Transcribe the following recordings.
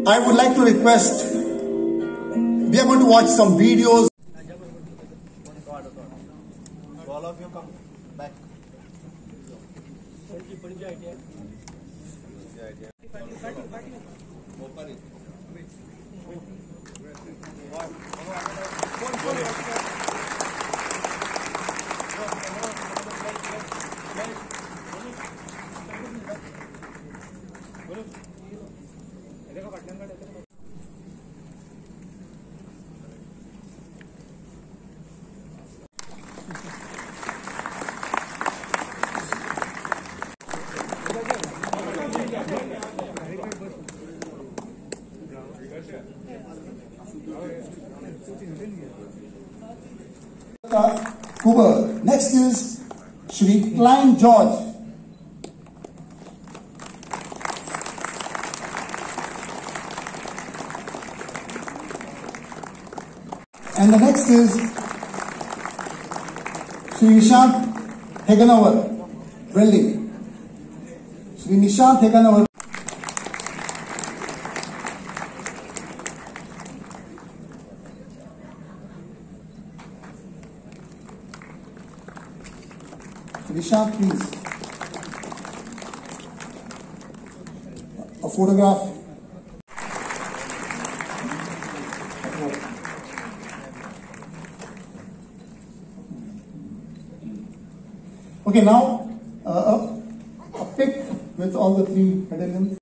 I would like to request, we are going to watch some videos. All of you come back. Cooper. Next is Shri Klein George. And the next is Shri Nishant Heganavar, welding. Shri Nishant Heganavar. Nishant, please. A photograph. Okay, now a pic with all the three medallions.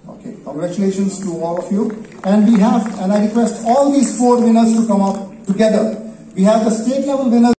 Okay, congratulations to all of you. And we have, and I request all these 4 winners to come up together. We have the state level winners.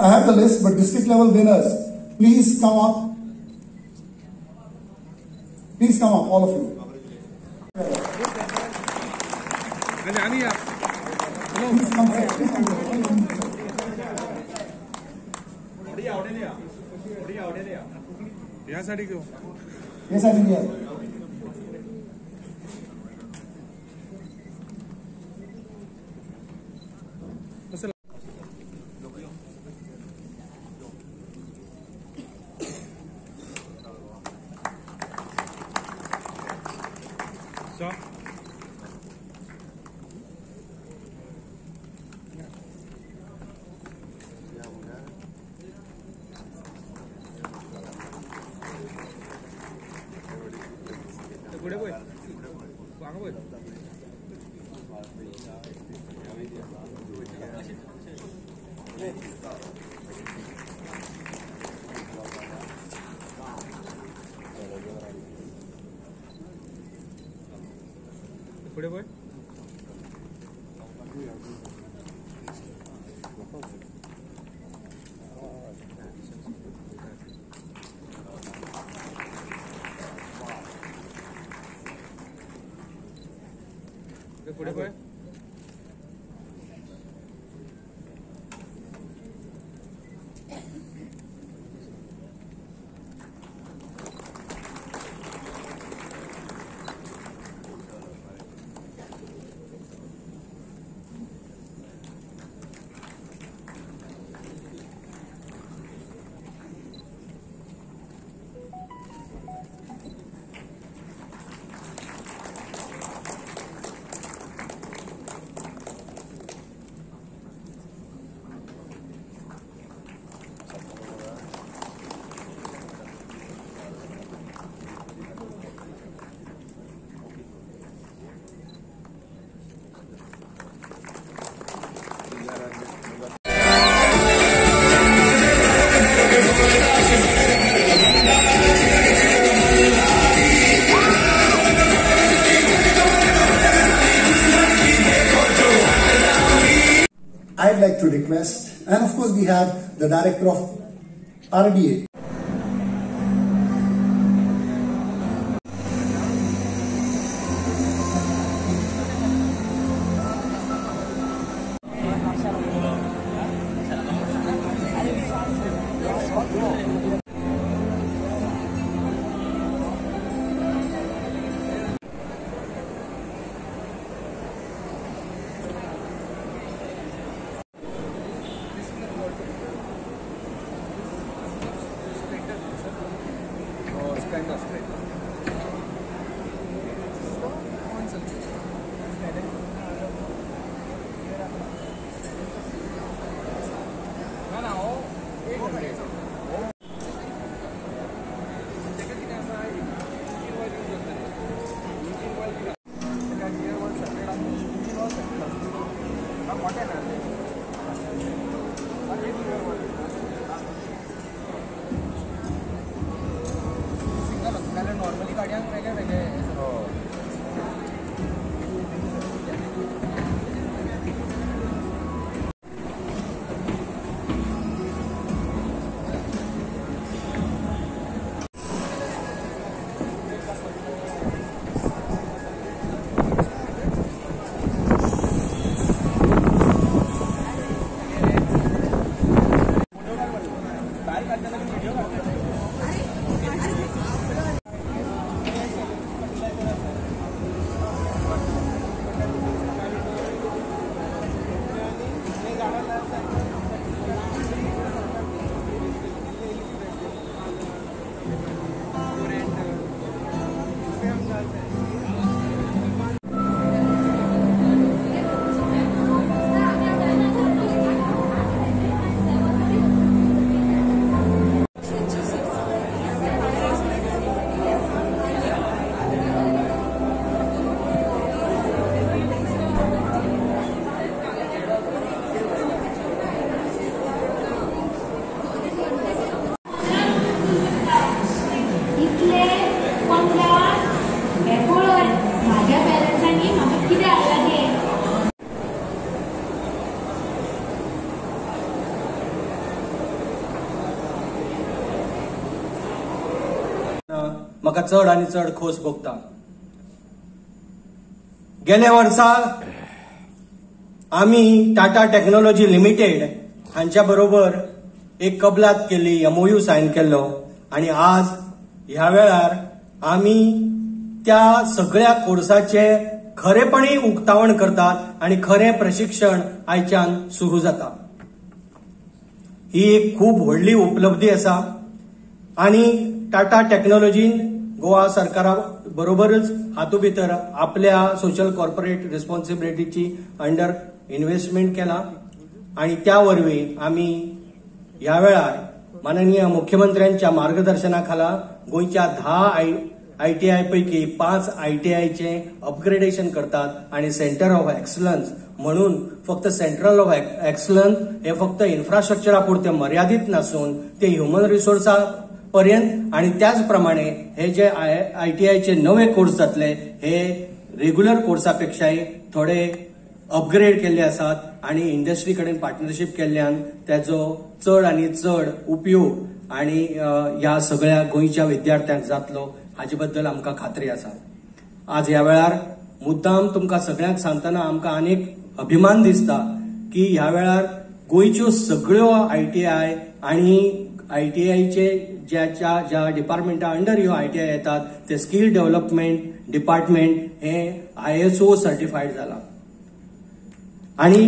I have the list, but district level winners, please come up. Please come up, all of you. Please come forward. Yes, I do. Yes, I do. So. Good boy. Good boy. पुढे बोल पुढे बोल I'd like to request, and of course we have the director of RDA. Normally गाड्यांक वेगळे वेगळे म्हाका चड आनी चड खोस भोगता. गेल्या वर्सा आमी टाटा टेक्नॉलॉजी लिमिटेड हांच्या बरोबर एक कबलात केली, MOU सायन केल्लो आणि आज ह्या वेळार आमी त्या सगळ्या कोर्साचे खरेपणी उक्तावण करतात आणि खरें प्रशिक्षण आयच्यान सुरू जाता. ही एक खूब व्हडली उपलब्धी आसा आणि टाटा टेक्नॉलॉजीन गोवा सरकारा बरोबरच हातूंत भितर आपल्या सोशल कॉर्पोरेट रिस्पॉन्सिबिलिटीची अंडर इन्व्हेस्टमेंट केला आणि त्या वरवीं आमी ह्या वेळार माननीय मुख्यमंत्र्यांच्या मार्गदर्शनाखाला गोंयच्या 10 ITI पैकी 5 ITIचे अपग्रेडेशन करतात आणि सेंटर ऑफ एक्सलन्स म्हणून फक्त सेंट्रल ऑफ एक्सलन्स हे फक्त इन्फ्रास्ट्रक्चरा पुरते मर्यादित नसून ते ह्युमन रिसोर्सा पर्यंत आणि त्याच प्रमाणे हे जे ITIचे नवे कोर्स जातले हे रेग्युलर कोर्सापेक्षाही थोडे अपग्रेड केल्ले आसात आणि इंडस्ट्री कडेन पार्टनरशिप केल्ल्यान त्याचो चड आनी चड उपयोग आणि ह्या सगळ्या गोंयच्या विद्यार्थ्यांक जातलो हाचे बद्दल आमकां खात्री आसा. आज ह्या वेळार मुद्दाम तुमकां सगळ्यांक सांगतना आमकां अनेक अभिमान दिसता की ह्या वेळार गोंयच्यो सगळ्यो ITI आणि ITIचे ज्या डिपार्टमेंटा अंडर ह्यो ITI येतात ते स्किल डेव्हलपमेंट डिपार्टमेंट हे ISO सर्टिफाईड जाला. आणि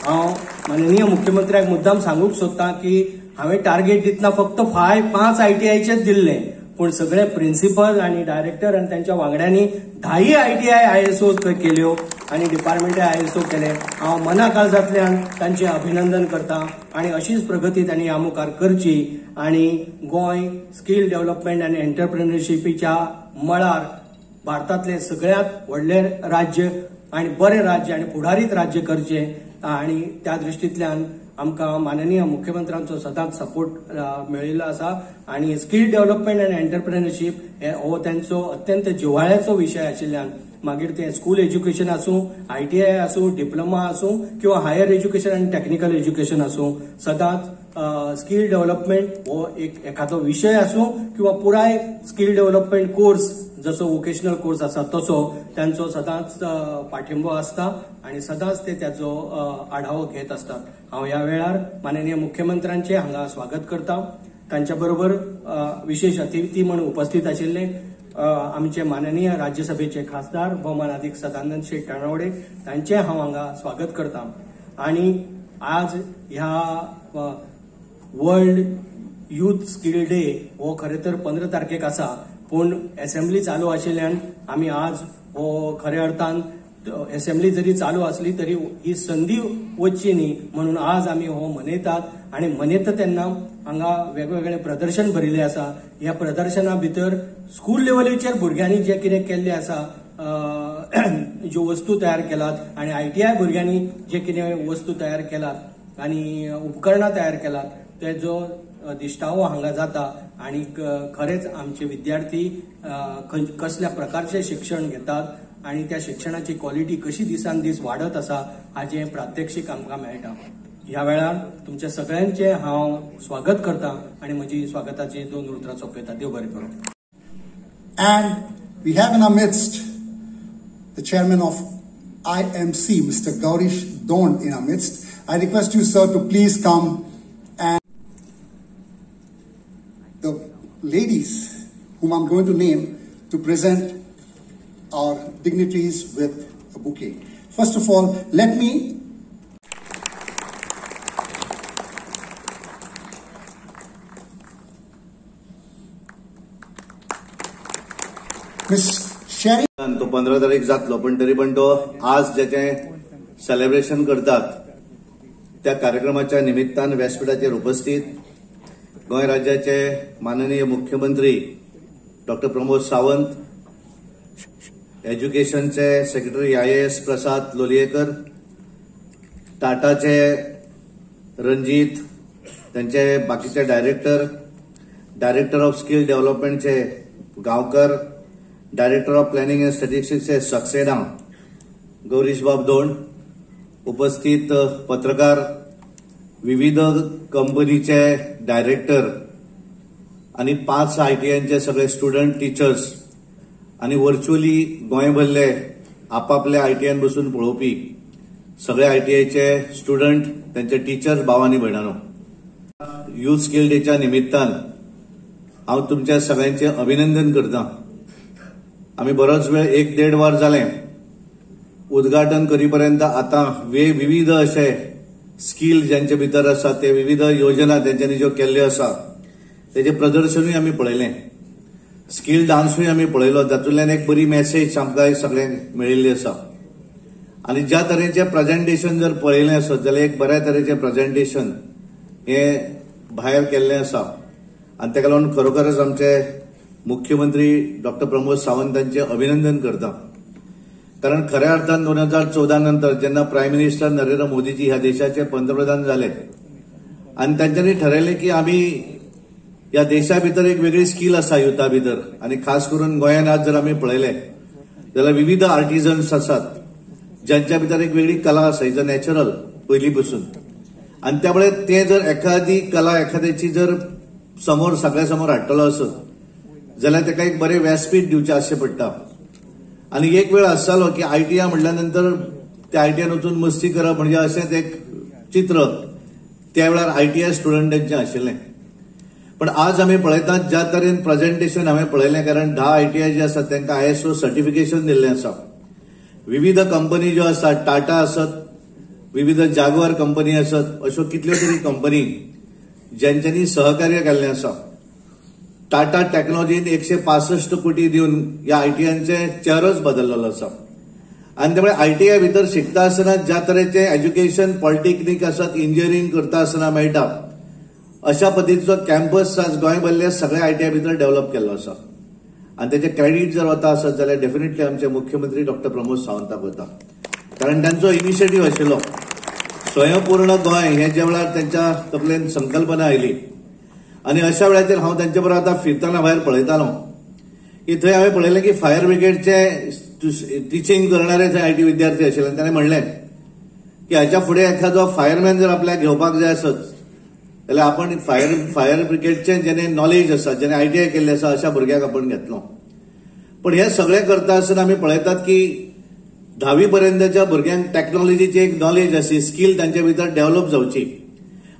हांव माननीय मुख्यमंत्र्याक मुद्दाम सांगूंक सोदतां की हांवें टार्गेट दितना फक्त 5 ITIचेच दिल्ले, पूण सगळे प्रिन्सिपल आणि डायरेक्टर आणि त्यांच्या वांगड्यांनी 10 ITI ISO केल्यो आणि डिपार्टमेंट ISO केले. हांव मना काळजांतल्यान तांचे अभिनंदन करता आणि अशीच प्रगती त्यांनी ह्या मुखार करची आणि गोंय स्किल डेव्हलपमेंट आणि एंटरप्रेन्युरशिपीच्या मळार भारतातले सगळ्यात व्हडले राज्य आणि बरे राज्य आणि फुडारीत राज्य करचे आणि त्या दृश्टींतल्यान आमकां माननीय मुख्यमंत्र्यांचो सदांच सपोर्ट मेळिल्लो आसा आणि स्कील डेव्हलपमेंट अँड एंटरप्रेन्योरशिप हो त्यांचो अत्यंत जिव्हाळ्याचो विशय आशिल्ल्यान मागीर ते स्कूल एज्युकेशन आसूं, ITI आसूं, डिप्लोमा आसूं किंवा हायर एज्युकेशन आनी टेक्निकल एज्युकेशन आसूं, सदांच स्कील डेव्हलपमेंट हो एक एखादो विशय आसूं किंवा पुराय स्कील डेव्हलपमेंट कोर्स जसो वोकेशनल कोर्स आसा तसो त्यांचो सदांच पाठिंबो आसता आणि सदांच ते त्याचो आढावो घेत असतात. हांव ह्या वेळार माननीय मुख्यमंत्र्यांचे हांगा स्वागत करता. तांच्या बरोबर विशेष अतिथी म्हणून उपस्थित आशिल्ले आमचे माननीय राज्यसभेचे खासदार भौमानाधिक सदानंद शेठ तणवडे तांचे हांव हांगा स्वागत करता. आणि आज ह्या वर्ल्ड यूथ स्किल डे हो खरे तर 15 तारखेक आसा, पूण असेंब्ली चालू आशिल्ल्यान आमी आज हो खऱ्या अर्थान असेंब्ली जरी चालू असली तरी ही संधी वचची न्ही म्हणून आज आमी हो मनयतात. आणि मनयता तेन्ना हांगा वेगवेगळे प्रदर्शन भरिल्ले आसा. ह्या प्रदर्शना भितर स्कूल लेवलीचेर भुरग्यांनी जे कितें केल्ले आसा, ज्यो वस्तू तयार केलात आणि ITI भुरग्यांनी जे कितें वस्तू तयार केलात आणि उपकरणां तयार केलात तेजो दिश्टावो हांगा जाता. आणि खरेच आमचे विद्यार्थी कसल्या प्रकारचे शिक्षण घेतात आणि त्या शिक्षणाची क्वालिटी कशी दिसान दीस वाढत आसा हाचे प्रात्यक्षिक आमकां मेळटा. ह्या वेळार तुमच्या सगळ्यांचे हांव स्वागत करता आणि म्हजी स्वागताची 2 उतरां सोंपयता. देव बरें करूं. And we have in our midst the chairman of IMC, Mr. Gaurish Dond in our midst. I request you, sir, to please come, and the ladies whom I'm going to name to present our dignitaries with a bouquet. First of all, let me Miss Sherry. तो 15 तारीख जातलो, पण तरी पण तो आज ज्याचे celebration करतात त्या कार्यक्रमाच्या निमित्तान व्यासपीठाचेर उपस्थित गोंय राज्याचे माननीय मुख्यमंत्री डॉक्टर प्रमोद सावंत, एज्युकेशनचे सेक्रेटरी IAS प्रसाद लोलयेकर, टाटाचे रणजीत, त्यांचे बाकीचे डायरेक्टर ऑफ स्किल डेव्हलपमेंटचे Gaonkar, director of planning and स्टॅटिस्टिक्सचे सक्सेना गौरीश बाब दोंड, उपस्थित पत्रकार, विविध कंपनीचे डायरेक्टर आणि 5 ITIचे सगळे स्टुडंट, टीचर्स आणि व्हर्च्युअली गोंयभरले आपापल्या ITIन बसून पळोवपी सगळे ITIचे स्टुडंट, त्यांचे टीचर्स, भाव आणि भयणांनो, यूथ स्किल डेच्या निमित्तान हांव तुमच्या सगळ्यांचे अभिनंदन करता. आम्ही बरोच वेळ 1-1.5 वर जाले उद्घाटन करीपर्यंत. आता विविध असे स्किल ज्यांचे भितर आसा ते विविध योजना त्यांच्यानी ज्यो केल्ल्यो आसा तेजे प्रदर्शनूय आमी पळयलें. स्किल डान्सूय आमी पळयलो. तातूंतल्यान एक बरी मेसेज आमकां सगळ्यांक मेळिल्ली आसा. आणि ज्या तरेचे प्रेझेंटेशन जर पळयलें आसत जाल्यार एक बऱ्या तरेचे प्रेझेंटेशन हे भायर केल्लें आसा. आणि ताका लागून खरोखरच आमचे मुख्यमंत्री डॉक्टर प्रमोद सावंतांचे अभिनंदन करता. कारण खऱ्या अर्थान 2014 नंतर जेन्ना प्रायम मिनिस्टर नरेंद्र मोदीजी ह्या देशाचे पंतप्रधान झाले आणि त्यांच्यानी ठरयलें की आमी ह्या देशा भितर एक वेगळी स्किल आसा युथा भितर. आणि खास करून गोंयांत आज जर आमी पळयलें जाल्यार विविध आर्टिजन्स आसात ज्यांच्या भितर एक वेगळी कला आसा. इज अ नॅचरल पयली पासून. आणि त्यामुळे ते जर एखादी कला एखाद्याची जर सगळ्या समोर हाडटलो आसत जाल्यार ताका एक बरें व्यासपीठ दिवचें अशें पडटा. आणि एक वेळ आसतालो की ITI म्हटल्या नंतर त्या ITIन वचून मस्ती करप म्हणजे अशेंच एक चित्र त्या वेळार ITI स्टुडंटांचें आशिल्लें. पण आज आमी पळयतात ज्या तरेन प्रेझेंटेशन हांवें पळयलें, कारण 10 ITI जे आसात तांकां ISO सर्टिफिकेशन दिल्लें आसा. विविध कंपनी ज्यो आसात, टाटा आसत, विविध जागवार कंपनी आसत, अश्यो कितल्यो तरी कंपनी ज्यांच्यांनी सहकार्य केल्लें आसा. टाटा टेक्नॉलॉजीन 165 कोटी दिवन या ITIचे चेहरोच बदललेलो आसा. आणि त्यामुळे ITI भितर शिकता आसतना ज्या तरेचे एज्युकेशन पॉलिटेक्निक आसात, इंजिनियरिंग करता आसतना मेळटा अशा पद्दतीचो कॅम्पस आज गोंयभरल्या सगळ्या ITI भितर डेव्हलप केल्लो आसा. आणि त्याचे क्रेडिट जर वता आसत जाल्यार डेफिनेटली आमचे मुख्यमंत्री डॉक्टर प्रमोद सावंताक वता. कारण तांचो इनिशिएटीव्ह आशिल्लो. स्वयंपूर्ण गोंय हे ज्या वेळार त्यांच्या तकलेन संकल्पना आयली आनी अशा वेळाचेर हांव त्यांचे बरोबर आता फिरताना भायर पळयतालो की थंय हांवें पळयलें की फायर ब्रिगेडचे टिचिंग करणारे थंय आयटी विद्यार्थी आशिल्ले आनी ताणें म्हणलें की हाच्या फुडें एखादो फायरमॅन जर आपल्याक घेवपाक जाय आसत जाल्यार आपण फायर ब्रिगेडचे जेणे नॉलेज आसा जेणे आयटीआय केल्ले आसा अशा भुरग्याक आपण घेतलो. पण हे सगळें करता आसतना आमी पळयतात की 10वी पर्यंतच्या भुरग्यांक टेक्नॉलॉजीची एक नॉलेज आशी स्किल तांचे भितर डेव्हलप जावची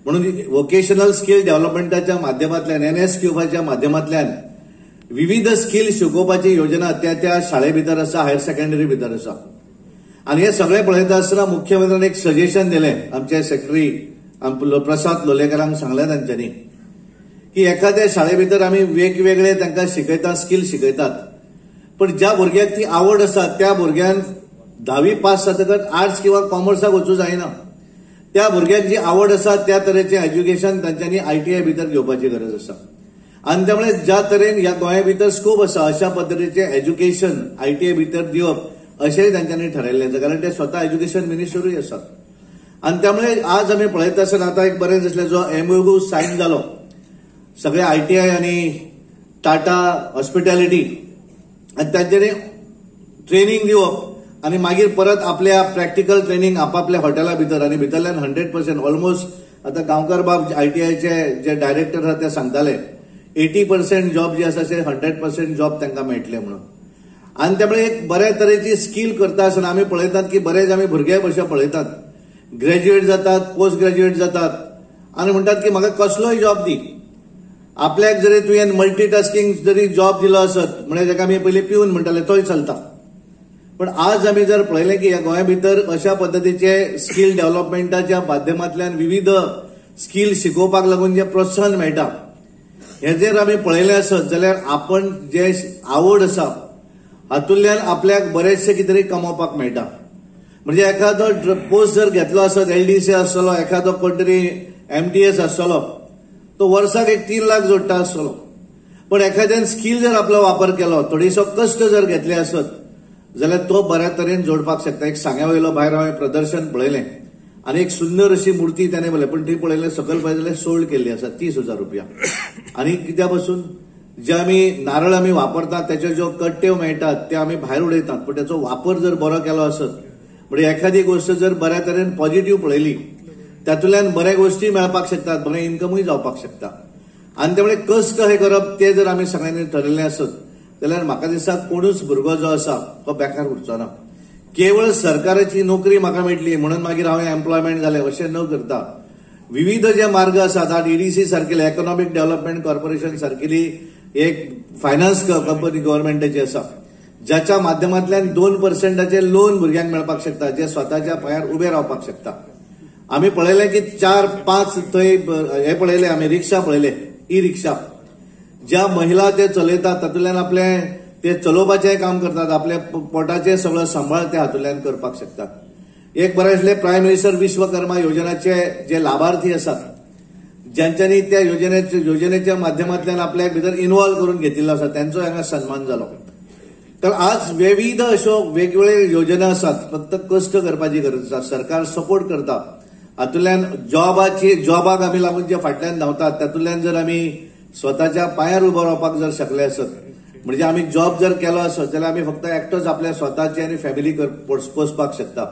म्हणून वोकेशनल स्किल डेव्हलपमेंटाच्या माध्यमांतल्यान NSQच्या माध्यमांतल्यान विविध स्किल शिकोवपाची योजना त्या शाळे भितर आसा हायर सेकंडरी भितर आसा. आनी हे सगळें पळयता आसतना मुख्यमंत्र्यान एक सजेशन दिलें आमचे सेक्रेटरी प्रसाद लोलयेकरांक सांगलें तांच्यांनी की एखाद्या शाळे भितर आमी वेगवेगळे तांकां शिकयतात स्किल शिकयतात पण ज्या भुरग्याक ती आवड आसा त्या भुरग्यान 10वी पास जातकच आर्ट्स किंवा कॉमर्साक वचूं जायना. त्या भुरग्याक जी आवड आसा त्या तरेचें एज्युकेशन तांच्यांनी आयटीआय भितर घेवपाची गरज आसा आनी त्यामुळे ज्या तरेन ह्या गोंया भितर स्कोप आसा अशा पद्दतीचें एज्युकेशन आयटीआय भितर दिवप अशेंय तांच्यांनी थारायल्लें आसा कारण ते स्वता एज्युकेशन मिनिस्टरूय आसात. आनी त्यामुळे आज आमी पळयता आसतना आतां एक बरें दिसलें जो MOU सायन जालो सगळे आयटीआय आनी टाटा हॉस्पिटॅलिटी आनी तांच्यांनी ट्रेनिंग दिवप आनी मागीर परत आपल्या प्रॅक्टिकल ट्रेनिंग आपापल्या हॉटेला भितर आनी भितरल्यान 100% ऑलमोस्ट आतां गांवकर बाब आयटीआयचे जे डायरेक्टर आसा ते सांगताले 80% जॉब जे आसा ते 100% जॉब तांकां मेळटले म्हणून. आनी त्यामुळे एक बऱ्या तरेची स्किल करता आसतना आमी पळयतात की बरेच आमी भुरगे भशेन पळयतात ग्रॅज्युएट जातात पोस्ट ग्रॅज्युएट जातात आनी म्हणटात की म्हाका कसलोय जॉब दी. आपल्याक जरी तुवें मल्टीटास्किंग जरी जॉब दिलो आसत म्हणजे जाका आमी पयलीं पिवन म्हणटाले तोय चलता. पण आज आमी जर पळयलें की ह्या गोंया भितर अशा पद्दतीचे स्किल डेव्हलपमेंटाच्या माध्यमांतल्यान विविध स्किल शिकोवपाक लागून जे प्रोत्साहन मेळटा हे जर आमी पळयलें आसत जाल्यार आपण जे आवड आसा हातूंतल्यान आपल्याक बरेचशे कितें तरी कमोवपाक मेळटा. म्हणजे एखादो पोस्ट जर घेतलो आसत LDC आसतलो एखादो कोण तरी MTS आसतलो तो वर्साक एक 3 लाख जोडटा आसतलो पण एखाद्यान स्किल जर आपलो वापर केलो थोडीसो कश्ट जर घेतले आसत जाल्यार तो बऱ्या तरेन जोडपाक शकता. एक सांग्या वयलो भायर हांवें प्रदर्शन पळयलें आनी एक सुंदर अशी मुर्ती ताणें पळयली पण ती पळयलें सकयल पळयलें जाल्यार सोल्ड केल्ली आसा 30,000 रुपया. आनी कित्या पासून जे आमी नारळ आमी वापरतात त्याचे ज्यो कट्ट्यो मेळटात ते आमी भायर उडयतात पण त्याचो वापर जर बरो केलो आसत म्हणजे एखादी गोष्ट जर बऱ्या तरेन पॉझिटिव्ह पळयली तातूंतल्यान बऱ्या गोष्टी मेळपाक शकतात बरें इन्कमूय जावपाक शकता. आनी त्यामुळे कश्ट कशें करप ते जर आमी सगळ्यांनी ठरयलें आसत जाल्यार म्हाका दिसता कोणूच भुरगो जो आसा तो बेकार उरचो ना. केवळ सरकाराची नोकरी म्हाका मेळटली म्हणून मागीर हांवें एम्प्लॉयमेंट जालें अशें न करता विविध जे मार्ग आसात आज EDC सारकेले इकॉनॉमिक डेव्हलपमेंट कॉर्पोरेशन सारकेली एक फायनान्स कंपनी गव्हर्नमेंटाची आसा ज्याच्या माध्यमांतल्यान 2% लोन भुरग्यांक मेळपाक शकता जे स्वताच्या पांयार उबे रावपाक शकता. आमी पळयलें की 4-5 थंय हे पळयले आमी रिक्षा पळयले ई-रिक्षा ज्या महिला ते चलयतात तातूंतल्यान आपले ते चलोवपाचें काम करतात आपल्या पोटाचें सगळं सांबाळ ते हातूंतल्यान करपाक शकतात. एक बरें आसलें प्रायम मिनिस्टर विश्वकर्मा योजनेचे जे लाभार्थी आसात ज्यांच्यांनी त्या योजनेच्या माध्यमांतल्यान आपल्याक भितर इन्वॉल्व करून घेतिल्लो आसा त्यांचो हांगा सन्मान जालो. तर आज विविध अश्यो वेगवेगळ्यो योजना आसात फक्त कश्ट करपाची गरज आसा सरकार सपोर्ट करता हातूंतल्यान जॉबाक आमी लागून जे फाटल्यान धांवतात तातूंतल्यान जर आमी स्वताच्या पांयार उबो रावपाक जर शकले आसत म्हणजे आमी जॉब जर केलो आसत जाल्यार आमी फक्त एकटोच आपल्या स्वताची आनी फॅमिली पोसपाक शकता.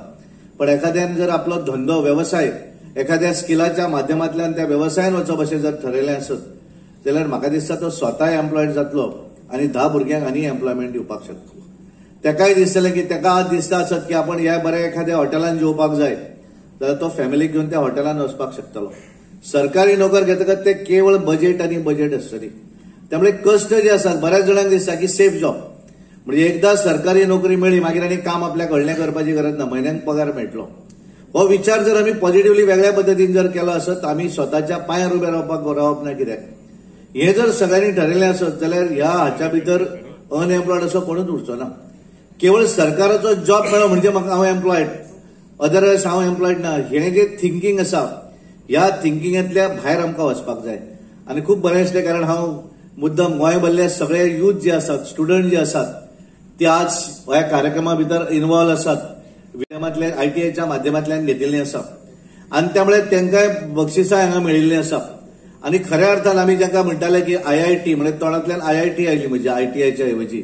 पण एखाद्यान जर आपलो धंदो व्यवसाय एखाद्या स्किलाच्या माध्यमांतल्यान त्या व्यवसायान वचप अशें जर ठरयलें आसत जाल्यार म्हाका दिसता तो स्वताय एम्प्लॉयड जातलो आनी 10 भुरग्यांक आनी एम्प्लॉयमेंट दिवपाक शकतलो. तेकाय दिसतलें की तेका आज दिसता आसत की आपण ह्या बऱ्या एखाद्या हॉटेलान जेवपाक जाय जाल्यार तो फॅमिलीक घेवन त्या हॉटेलान वचपाक शकतलो. सरकारी नोकर घेतकच ते केवळ बजेट आनी बजेट आसतली. त्यामुळे कश्ट जे आसात बऱ्याच जाणांक दिसता की सेफ जॉब म्हणजे एकदा सरकारी नोकरी मेळ्ळी मागीर आनी काम आपल्याक व्हडलें करपाची गरज ना म्हयन्याक पगार मेळटलो. हो विचार जर आमी पॉझिटिव्हली वेगळ्या पद्दतीन जर केलो आसत आमी स्वताच्या पांयार उबे रावप ना कित्याक हे जर सगळ्यांनी ठरयलें आसत जाल्यार ह्या हाच्या भितर अनएम्प्लॉयड असो कोणूच उरचो ना. केवळ सरकाराचो जॉब मेळ्ळो म्हणजे म्हाका हांव एम्प्लॉयड अदरवायज हांव एम्प्लॉयड ना हे जे थिंकींग आसा ह्या थिंकिंगांतल्या भायर आमकां वचपाक जाय. आनी खूब बरें आसलें कारण हांव मुद्दम गोंय भरले सगळे यूथ जे आसात स्टुडंट जे आसात ते आज ह्या कार्यक्रमा भितर इन्वॉल्व आसात माध्यमांतल्यान ITIच्या माध्यमांतल्यान घेतिल्लीं आसा. आणि त्यामुळे तांकां बक्षिसां हांगा मेळिल्लीं आसा. आणि खऱ्या अर्थान आमी जांकां म्हणटाले की IIT म्हणजे तोंडांतल्यान IIT आयली म्हणजे ITIच्या ऐवजी,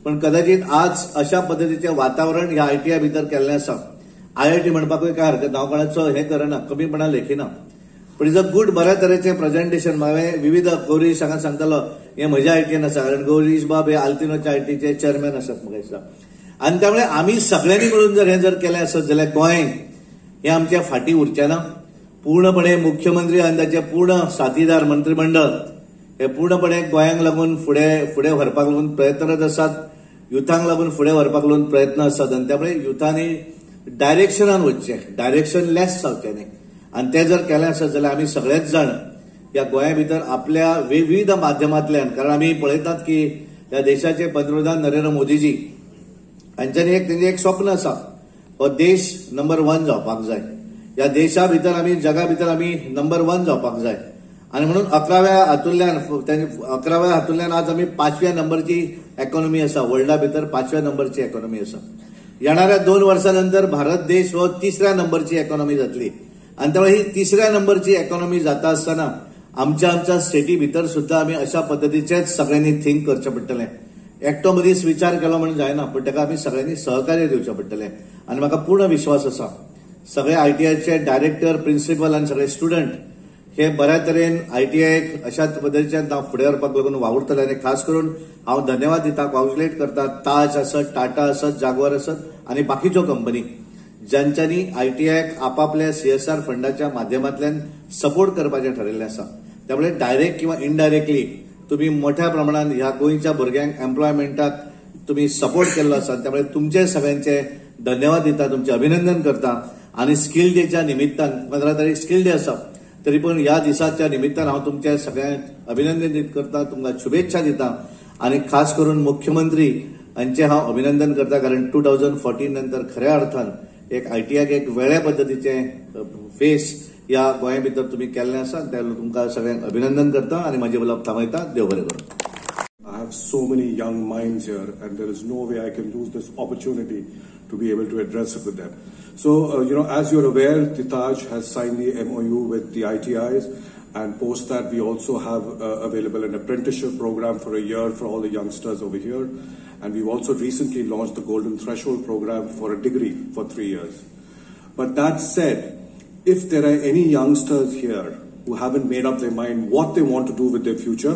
पण कदाचित आज अशा पद्धतीचें वातावरण ह्या ITI भितर केल्लें आसा. IIT म्हणपाकूय काय हरकत ना, हांव कोणाचो हें करना, कमीपणा लेखिना, पण इज अ गुड बऱ्या तरेचें प्रेझेंटेशन. हांवें विविध गौरीश हांगा सांगतालो हें म्हज्या ITN आसा, कारण गौरीश बाब हे आल्तिनोच्या IITचे चेअरमॅन आसात म्हाका दिसता. आणि त्यामुळे आमी सगळ्यांनी मिळून जर हें जर केलें आसत जाल्यार गोंय हें आमच्या फाटीं उरचें ना. पूर्णपणे मुख्यमंत्री आनी ताचे पूर्ण साथीदार मंत्रिमंडळ हे पूर्णपणे गोंयांक लागून फुडें व्हरपाक लागून प्रयत्नरत आसात. युथांक लागून फुडें व्हरपाक लागून प्रयत्न आसात. आणि त्यामुळे युथांनी डायरेक्शनान वचचें, डायरेक्शनलेस जावचें न्ही. आणि ते जर केलें आसत जाल्यार आमी सगळेच जाण ह्या गोंया भितर आपल्या विविध माध्यमांतल्यान, कारण आमी पळयतात की ह्या देशाचे पंतप्रधान नरेंद्र मोदीजी हांच्यांनी तेंचें एक स्वप्न आसा, हो देश नंबर 1 जावपाक जाय. ह्या देशा भितर आमी जगा भितर आमी नंबर 1 जावपाक जाय. आणि म्हणून 11व्या हातूंतल्यान आज आमी 5व्या नंबरची इकॉनॉमी आसा, वर्ल्डा भितर 5व्या नंबरची इकॉनॉमी आसा. येणाऱ्या 2 वर्सांनंतर भारत देश हो 3ऱ्या नंबरची इकॉनॉमी जातली. आणि त्यामुळे ही 3ऱ्या नंबरची इकॉनॉमी जाता आसतना आमच्या स्टेटी भितर सुद्धा आमी अशा पद्धतीचेच सगळ्यांनी थिंक करचें पडटलें. एकटो मदींच विचार केलो म्हणून जायना, पण ताका आमी सगळ्यांनी सहकार्य दिवचें पडटलें. आणि म्हाका पूर्ण विश्वास आसा सगळे ITIचे डायरेक्टर, प्रिन्सिपल आणि सगळे स्टुडंट हे बऱ्या तरेन ITIक अशाच पद्धतीच्यान फुडें व्हरपाक लागून वावुरतले. आनी खास करून हांव धन्यवाद दिता, कॉंग्रेच्युलेट करता ताज आसत, टाटा आसत, जागवार आसत आनी बाकीच्यो कंपनी ज्यांच्यांनी ITIक आपापल्या CSR फंडाच्या माध्यमांतल्यान सपोर्ट करपाचें ठरयल्लें आसा. त्यामुळे डायरेक्ट किंवा इनडायरेक्टली तुम्ही मोठ्या प्रमाणात ह्या गोंयच्या भुरग्यांक एम्प्लॉयमेंटाक तुम्ही सपोर्ट केल्लो आसा. त्यामुळे तुमचे सगळ्यांचे धन्यवाद दिता, तुमचे अभिनंदन करता. आणि स्किल डेच्या निमित्तान 15 तारीख स्किल डे आसा, तरी पण ह्या दिसाच्या निमित्तान हांव तुमच्या सगळ्यांक अभिनंदन करता, तुमकां शुभेच्छा दिता. आणि खास करून मुख्यमंत्री हांचे हांव अभिनंदन करता, कारण 2014 नंतर खऱ्या अर्थान एक ITIक एक वेगळ्या पद्धतीचे फेस ह्या गोंया भितर तुम्ही केल्लें आसा. त्या तुमकां सगळ्यांक अभिनंदन करता आणि माझे उलोवप थांबयता. देव बरें करूं. I have so many young minds here, and there is no way I can lose this opportunity to be able to address it with them. So, as you're aware, the Taj has signed the MOU with the ITIs, and post that we also have available an apprenticeship program for a year for all the youngsters over here. And we've also recently launched the Golden Threshold program for a degree for 3 years. But that said, if there are any youngsters here who haven't made up their mind what they want to do with their future,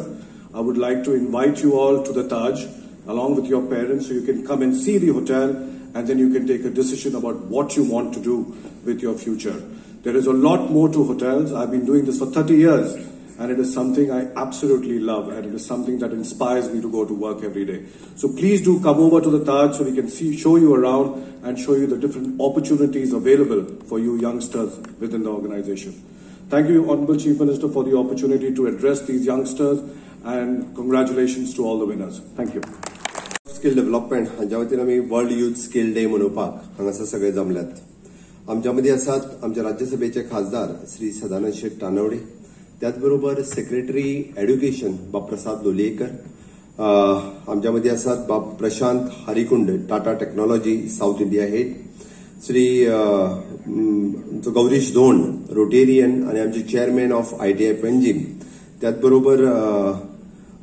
I would like to invite you all to the Taj along with your parents, so you can come and see the hotel, and then you can take a decision about what you want to do with your future. There is a lot more to hotels. I've been doing this for 30 years, and it is something I absolutely love, and it is something that inspires me to go to work every day. So please do come over to the Taj so we can show you around and show you the different opportunities available for you youngsters within the organization. Thank you, Honorable Chief Minister, for the opportunity to address these youngsters, and congratulations to all the winners. Thank you. Skill development हांच्या वतीन आमी world youth skill day मनोवपाक हांगासर सगळे जमल्यात. आमच्या मदीं आसात आमच्या राज्यसभेचे खासदार श्री सदानंद शेट तानवडे, त्याचबरोबर सेक्रेटरी एड्युकेशन बाब प्रसाद लोलयेकर, आमच्या मदीं आसात Bab Prashant Harikund, Tata technology south India head, Shri Gourish Dond, Rotarian आणि आमचे चेअरमॅन ऑफ ITI पेंजीम, त्याचबरोबर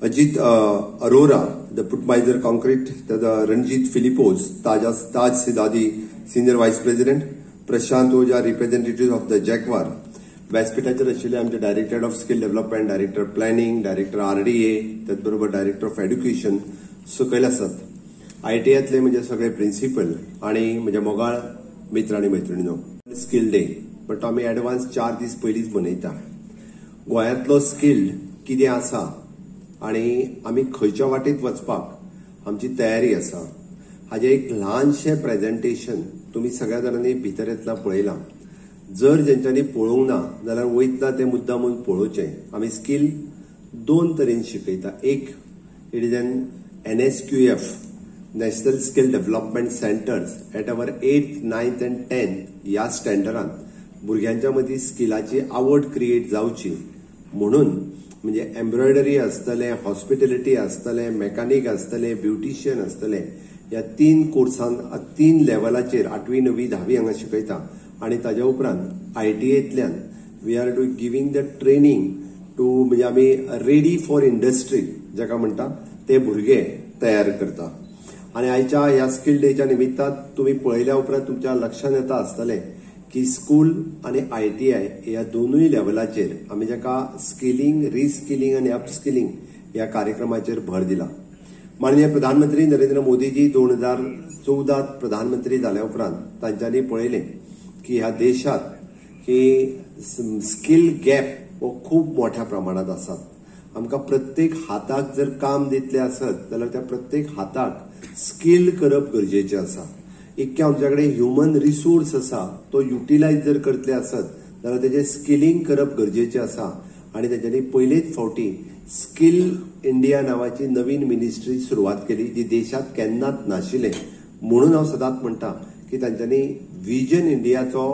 Ajit Arora, the Putzmeister concrete, Ranjit Philipose, Taj Cidade, senior vice president, Prashant Ojha, representative of the Jaguar, व्यासपीठाचेर आशिल्ले आमचे director of skill development, director planning, director RDA, त्याचबरोबर डायरेक्टर ऑफ एड्युकेशन सकयल आसात. ITIतले म्हणजे सगळे प्रिन्सिपल आणि म्हज्या मोगाळ मित्र आनी मैत्रिणींनो. स्किल डे बट आमी एडवान्स 4 दीस पयलींच मनयता. गोंयांतलो स्किल कितें आसा आणि आमी खंयच्या वाटेक वचपाक आमची तयारी आसा हाजें एक ल्हानशें प्रेझेंटेशन तुमी सगळ्या जाणांनी भितर येतना पळयलां. जर जेंच्यांनी पळोवंक ना जाल्यार वयतना तें मुद्दामून पळोवचें. आमी स्किल 2 तरेन शिकयता. एक, it is an NSQF, national skill development centres at our 8th, 9th and 10th ह्या स्टँडर्डांत भुरग्यांच्या मदीं स्किलाची आवड क्रिएट जावची म्हणून, म्हणजे एम्ब्रॉयडरी आसतलें, हॉस्पिटॅलिटी आसतलें, मेकॅनीक आसतलें, ब्युटिशियन आसतलें, ह्या 3 कोर्सान 3 लेवलाचेर 8वी, 9वी, 10वी हांगा शिकयता. आणि ताज्या उपरांत ITA we are giving the training to म्हणजे आम्ही रेडी फॉर इंडस्ट्री जाका म्हणटा ते भुरगे तयार करता. आणि आयच्या ह्या स्किल डेच्या निमित्तान तुम्ही पळयल्या उपरांत तुमच्या लक्षात येता आसतलें की स्कूल आणि ITI ह्या दोनूय लेवलाचेर आमी जाका स्किलिंग, रिस्किलिंग आणि अपस्किलिंग ह्या कार्यक्रमाचेर भर दिला. माननीय प्रधानमंत्री नरेंद्र मोदीजी 2014 प्रधानमंत्री जाल्या उपरांत तांच्यांनी पळयलें की ह्या देशात ही स्किल गॅप हो खूप मोठ्या प्रमाणात आसा. आमकां प्रत्येक हाताक जर काम दितले आसत जाल्यार त्या प्रत्येक हाताक स्किल करप गरजेचें आसा. इतके आमच्या कडेन ह्युमन रिसोर्स आसा तो युटिलायज जर करतले आसत जाल्यार तेजें स्किलिंग करप गरजेचें आसा. आणि तेंच्यांनी पयलेच फावटी स्किल इंडिया नावाची नवीन मिनिस्ट्री सुरवात केली जी देशात केन्नाच नाशिल्लें. म्हणून हांव सदांच म्हणटा की तांच्यांनी विजन इंडियाचो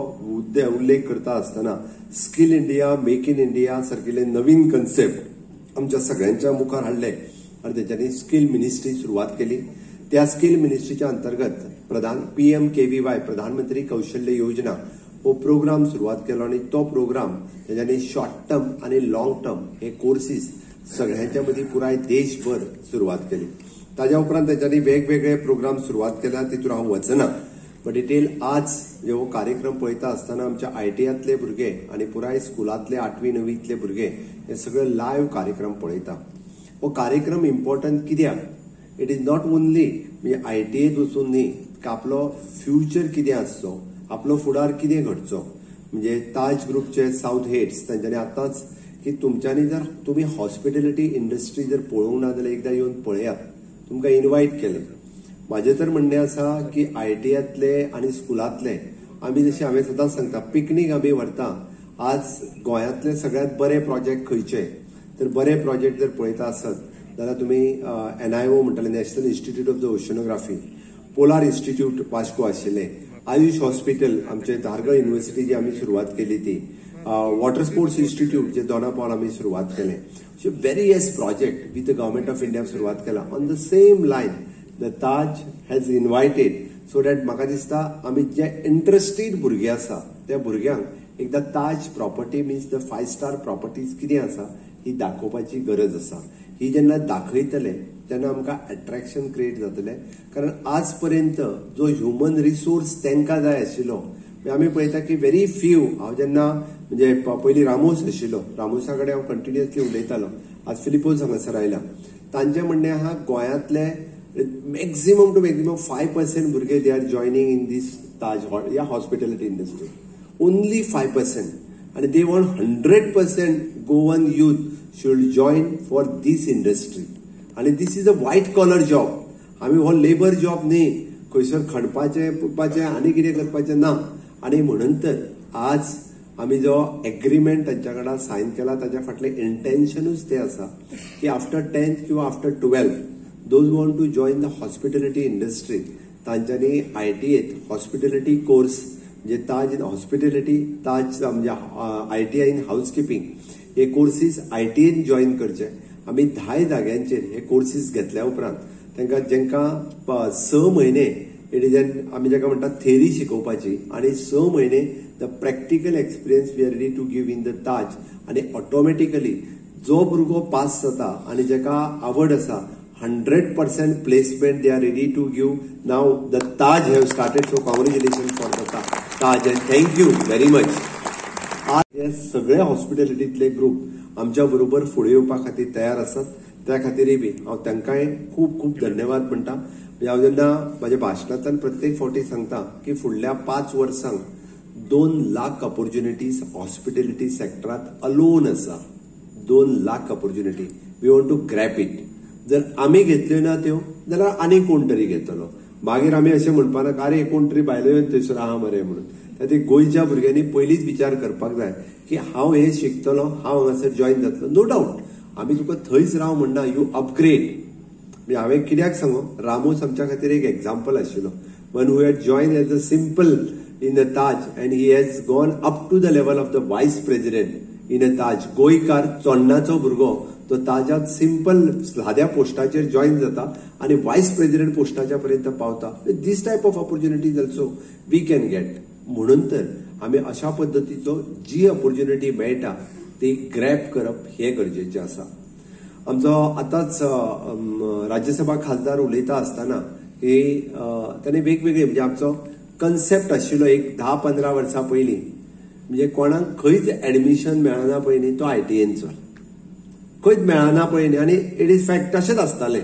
उल्लेख करता आसतना skill India, make in India सारकिले नवीन कन्सेप्ट आमच्या सगळ्यांच्या मुखार हाडले आणि तेंच्यांनी स्किल मिनिस्ट्री सुरवात केली. त्या स्किल मिनिस्ट्रीच्या अंतर्गत PMKVY प्रधानमंत्री कौशल्य योजना हो प्रोग्राम सुरवात केलो आणि तो प्रोग्राम तेंच्यांनी शॉर्ट टर्म आणि लॉंग टर्म हे कोर्सीस सगळ्यांच्या मदीं पुराय देशभर सुरवात केली. ताज्या उपरांत तेंच्यांनी वेगवेगळे प्रोग्राम सुरवात केल्या, तितून हांव वचना. बट डिटेल आज हो कार्यक्रम पळयता आसतना आमच्या ITIतले भुरगे आणि पुराय स्कुलांतले 8वी 9वीतले भुरगे हे सगळे लायव्ह कार्यक्रम पळयता. हो कार्यक्रम इम्पॉर्टंट कित्याक? इट इज नॉट ओन्ली म्हणजे ITIत वचून न्ही की आपलो फ्युचर कितें आसचो, आपलो फुडार कितें घडचो. म्हणजे ताज ग्रुपचे साऊथ हेड्स तांच्यांनी आतांच की तुमच्यांनी जर तुम्ही हॉस्पिटॅलिटी इंडस्ट्री जर पळोवंक ना जाल्यार एकदां येवन पळयात. तुमकां इन्वायट केलें. माझे तर म्हणणे आसा की ITIतले आणि स्कुलांतले आमी जशें हांवें सदांच सांगता पिकनीक आमी व्हरता. आज गोंयांतले सगळ्यांत बरे प्रोजेक्ट खंयचे? तर बरे प्रोजेक्ट जर पळयता आसत जाल्यार तुमी NIO म्हणटाले national institute of the oceanography, polar institute Vasco आशिल्लें, आयुष हॉस्पिटल आमचे धारगळ युनिव्हर्सिटी जी आमी सुरवात केली ती, वॉटर स्पोर्ट्स इन्स्टिट्यूट जे दोनापावल आमी सुरवात केलें. So various project with the government of India सुरवात केला. On the same lion the Taj has इन्वायटेड so that म्हाका दिसता आमी जे इंटरेस्टेड भुरगे आसा त्या भुरग्यांक एकदा Taj property means the 5 star properties कितें आसा ही दाखोवपाची गरज आसा. ही जेन्ना दाखयतले तेन्ना आमकां अट्रॅक्शन क्रिएट जातलें. कारण आज पर्यंत जो ह्युमन रिसोर्स तांकां जाय आशिल्लो आमी पळयता की व्हेरी फ्यू. हांव जेन्ना म्हणजे पयलीं रामोस आशिल्लो, रामोसा कडेन हांव कंटिन्युअसली उलयतालो. आज फिलिपोज हांगासर आयला. तांचें म्हणणें आहा गोंयांतले मॅक्झिमम टू मॅक्झिमम 5% भुरगे दे आर जॉयनिंग इन दीस ताज ह्या हॉस्पिटॅलिटी इंडस्ट्री. ओन्ली 5%. आणि they want 100% Goan youth should join for this industry. आणि this is a white collar job. आम्ही हो लेबर जॉब न्ही खंयसर खणपाचे पुटपाचे आनी कितें करपाचें ना. आणि म्हणून तर आज आमी जो एग्रीमेंट तांच्या कडेन सायन केला ताच्या फाटलें इंटेन्शनूच तें आसा की आफ्टर 10th किंवा after 12th those want to join the hospitality industry तांच्यांनी ITIत हॉस्पिटॅलिटी कोर्स म्हणजे ताज इन हॉस्पिटॅलिटी, ताज म्हणजे ITI इन हाऊसकीपिंग हे कोर्सीस ITIन जॉईन करचे. आमी 10 जाग्यांचेर हे कोर्सीस घेतल्या उपरांत तांकां जेंकां 6 म्हयने आमी जाका म्हणटा थेरी शिकोवपाची आणि 6 म्हयने the practical experience we are ready to give in the Taj. आणि ऑटोमॅटिकली जो भुरगो पास जाता आणि जाका आवड आसा 100% placement they are ready to give. Now the Taj have started. So congratulation for the Taj and thank you very much. आज हे सगळे हॉस्पिटॅलिटीतले ग्रुप आमच्या बरोबर फुडें येवपा खातीर तयार आसात. त्या खातीरय बी हांव तांकांय खूब खूब धन्यवाद म्हणटा. हांव जेन्ना म्हाज्या भाशणांतल्यान प्रत्येक फावटी सांगता की फुडल्या 5 वर्सांक 2 लाख ऑपॉर्च्युनिटीज हॉस्पिटॅलिटी सेक्टरांत अलोन आसा. 2 lakh opportunity. We want to grab it. जर आमी घेतल्यो ना त्यो जाल्यार आनी कोण तरी घेतलो. मागीर आमी अशें म्हणपाना अरे कोण तरी बायलो येवन थंयसर आहा मरे म्हणून. ते गोंयच्या भुरग्यांनी पयलींच विचार करपाक जाय की हांव हे शिकतलो, हांव हांगासर जॉईन जातलो. नो डाऊट आमी तुका थंयच राव म्हणना, यू अपग्रेड. म्हणजे हांवें कित्याक सांगू, रामोस आमच्या खातीर एक एक्झाम्पल आशिल्लो. One who had joined as a simple in the Taj and he has gone up to the level of the vice president in a Taj. गोंयकार चोडणाचो भुरगो तो ताज्यात सिंपल साध्या पोस्टाचेर जॉईन जाता आणि वायस प्रेसिडेंट पोस्टाच्या पर्यंत पावता. This type of opportunities also we can get. म्हणून तर आमी अशा पद्दतीचो जी ऑपॉर्च्युनिटी मेळटा ती ग्रॅब करप हे गरजेचे आसा. आमचो आतांच राज्यसभा खासदार उलयता आसतना की ताणें वेगवेगळे म्हणजे आमचो कन्सेप्ट आशिल्लो एक 10-15 वर्सां पयलीं, म्हणजे कोणाक खंयच ऍडमिशन मेळना पयलीं तो ITN चल, खंयच मेळना पयलीं. आनी इट इज फॅक्ट तशेंच आसतालें.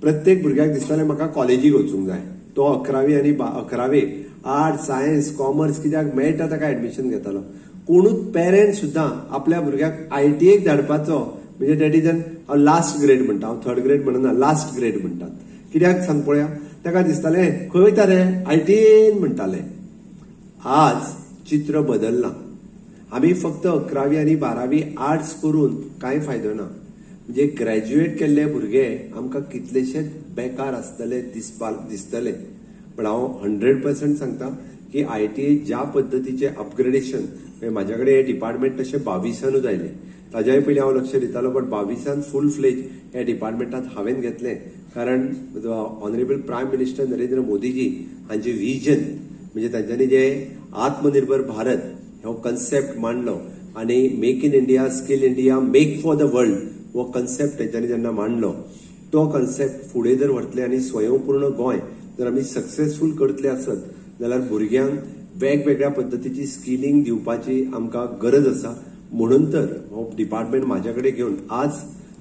प्रत्येक भुरग्याक दिसतालें म्हाका कॉलेजीक वचूंक जाय, तो 11वी आनी 11वेक आर्ट्स सायन्स कॉमर्स कित्याक मेळटा ताका ऍडमिशन घेतालो. कोणूच पेरंट सुद्दां आपल्या भुरग्याक ITAक धाडपाचो म्हणजे डॅट इज हांव लास्ट ग्रेड म्हणटा, हांव थर्ड ग्रेड म्हणना, लास्ट ग्रेड म्हणटात. कित्याक सांग पळोवया, ताका दिसतालें खंय वयता रे ITN म्हणटाले. आज चित्र बदललां. आमी फक्त 11वी आनी 12वी आर्ट्स करून कांय फायदो ना. म्हणजे ग्रॅज्युएट केल्ले भुरगे आमकां कितलेशेच बेकार आसतले दिसतले. पण हांव 100% सांगता की ITA ज्या पद्दतीचे अपग्रेडेशन, म्हाज्या कडेन हे डिपार्टमेंट तशें 22 आयले, ताज्याय पयलीं हांव लक्ष दितालो, बट 22 फूल फ्लेज ह्या डिपार्टमेंटात हांवें घेतलें. कारण honourable prime minister Narendra Modiji हांचे विजन म्हणजे तांच्यांनी जे आत्मनिर्भर भारत हो कन्सेप्ट मांडलो आनी make in India, skill India, make for the world हो कन्सेप्ट तांच्यांनी जेन्ना मांडलो, तो कन्सेप्ट फुडें जर व्हरतले आनी स्वयंपूर्ण गोंय जर आमी सक्सेसफूल करतले आसत जाल्यार भुरग्यांक वेगवेगळ्या पद्दतीची स्किलिंग दिवपाची आमकां गरज आसा. म्हणून तर हो डिपार्टमेंट म्हाज्या कडेन घेवन आज